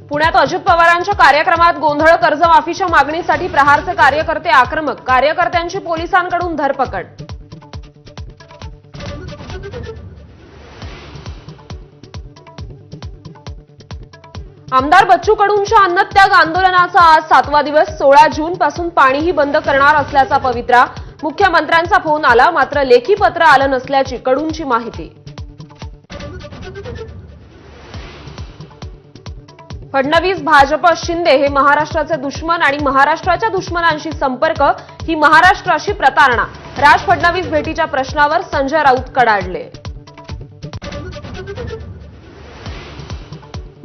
पुण्यात अजित पवारांच्या कार्यक्रमात गोंधळ, कर्जमाफीच्या मागणीसाठी प्रहारचे कार्यकर्ते आक्रमक, कार्यकर्त्यांची पोलिसांकडून धरपकड. आमदार बच्चू कडूंच्या अन्नत्याग आंदोलनाचा आज 7वा दिवस. 16 जून पासून पाणीही बंद करणार असल्याचा पवित्रा. मुख्यमंत्र्यांचा फोन आला, मात्र लेखी पत्र आलं नसल्याची कडूंची माहिती. फडणवीस, भाजप, शिंदे हे महाराष्ट्राचे दुश्मन आणि महाराष्ट्राच्या दुश्मनांशी संपर्क ही महाराष्ट्राशी प्रतारणा. राज फडणवीस भेटीच्या प्रश्नावर संजय राऊत कडाडले.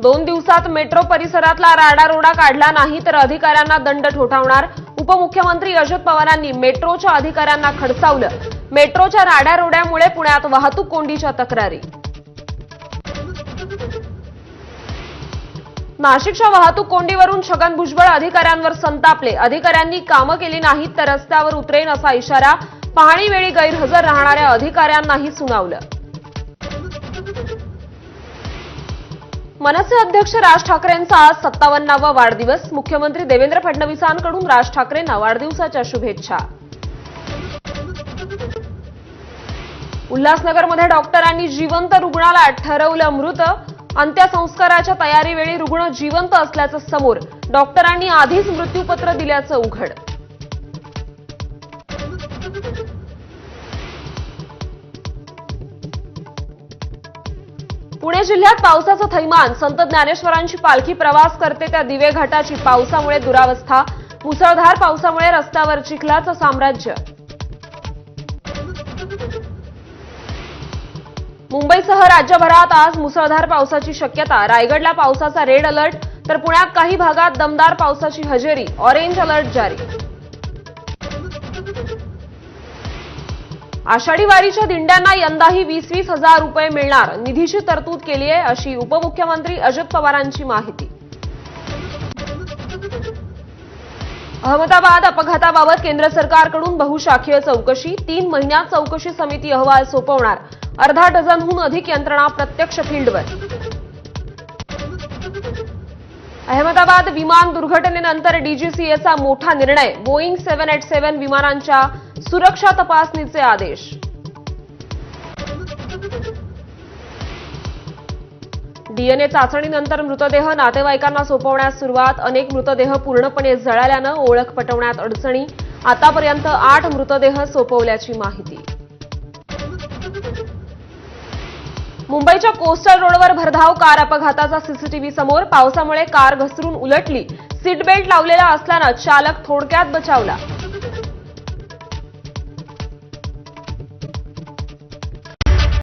2 दिवसात मेट्रो परिसरातला राडारोडा काढला नाही तर अधिकाऱ्यांना दंड ठोठावणार. उपमुख्यमंत्री अजित पवारांनी मेट्रोच्या अधिकाऱ्यांना खडसावलं. मेट्रोच्या राडारोड्यामुळे पुण्यात वाहतूक कोंडीच्या तक्रारी. नाशिकच्या वाहतूक कोंडीवरून छगन भुजबळ अधिकाऱ्यांवर संतापले. अधिकाऱ्यांनी कामं केली नाहीत तर रस्त्यावर उतरेन असा इशारा. पाहणीवेळी गैरहजर राहणाऱ्या अधिकाऱ्यांनाही सुनावलं. मनसे अध्यक्ष राज ठाकरेंचा आज 57वा वाढदिवस. मुख्यमंत्री देवेंद्र फडणवीसांकडून राज ठाकरेंना वाढदिवसाच्या शुभेच्छा. उल्हासनगरमध्ये डॉक्टरांनी जिवंत रुग्णाला ठरवलं मृत. अंत्यसंस्काराच्या तयारीवेळी रुग्ण जिवंत असल्याचं समोर. डॉक्टरांनी आधीच मृत्यूपत्र दिल्याचं उघड. पुणे जिल्ह्यात पावसाचं थैमान. संत ज्ञानेश्वरांची पालखी प्रवास करते त्या दिवे घाटाची पावसामुळे दुरावस्था. मुसळधार पावसामुळे रस्त्यावर चिखलाचं साम्राज्य. मुंबईसह राज्यभरात आज मुसळधार पावसाची शक्यता. रायगडला पावसाचा रेड अलर्ट तर पुण्यात काही भागात दमदार पावसाची हजेरी. ऑरेंज अलर्ट जारी. आषाढी वारीच्या दिंड्यांना यंदाही 20-20 हजार रुपये मिळणार. निधीची तरतूद केली आहे अशी उपमुख्यमंत्री अजित पवारांची माहिती. अहमदाबाद अपघाताबाबत केंद्र सरकारकडून बहुशाखीय चौकशी. 3 महिन्यात चौकशी समिती अहवाल सोपवणार. अर्धा डझनहून अधिक यंत्रणा प्रत्यक्ष फील्डवर. अहमदाबाद विमान दुर्घटनेनंतर डीजीसीएचा मोठा निर्णय. बोईंग 787 विमानांच्या सुरक्षा तपासणीचे आदेश. डीएनए चाचणीनंतर मृतदेह नातेवाईकांना सोपवण्यास सुरुवात. अनेक मृतदेह पूर्णपणे जळाल्यानं ओळख पटवण्यात अडचणी. आतापर्यंत 8 मृतदेह सोपवल्याची माहिती. मुंबईच्या कोस्टल रोडवर भरधाव कार अपघाताचा सीसीटीव्ही समोर. पावसामुळे कार घसरून उलटली. सीट बेल्ट लावलेला असल्यानं चालक थोडक्यात बचावला.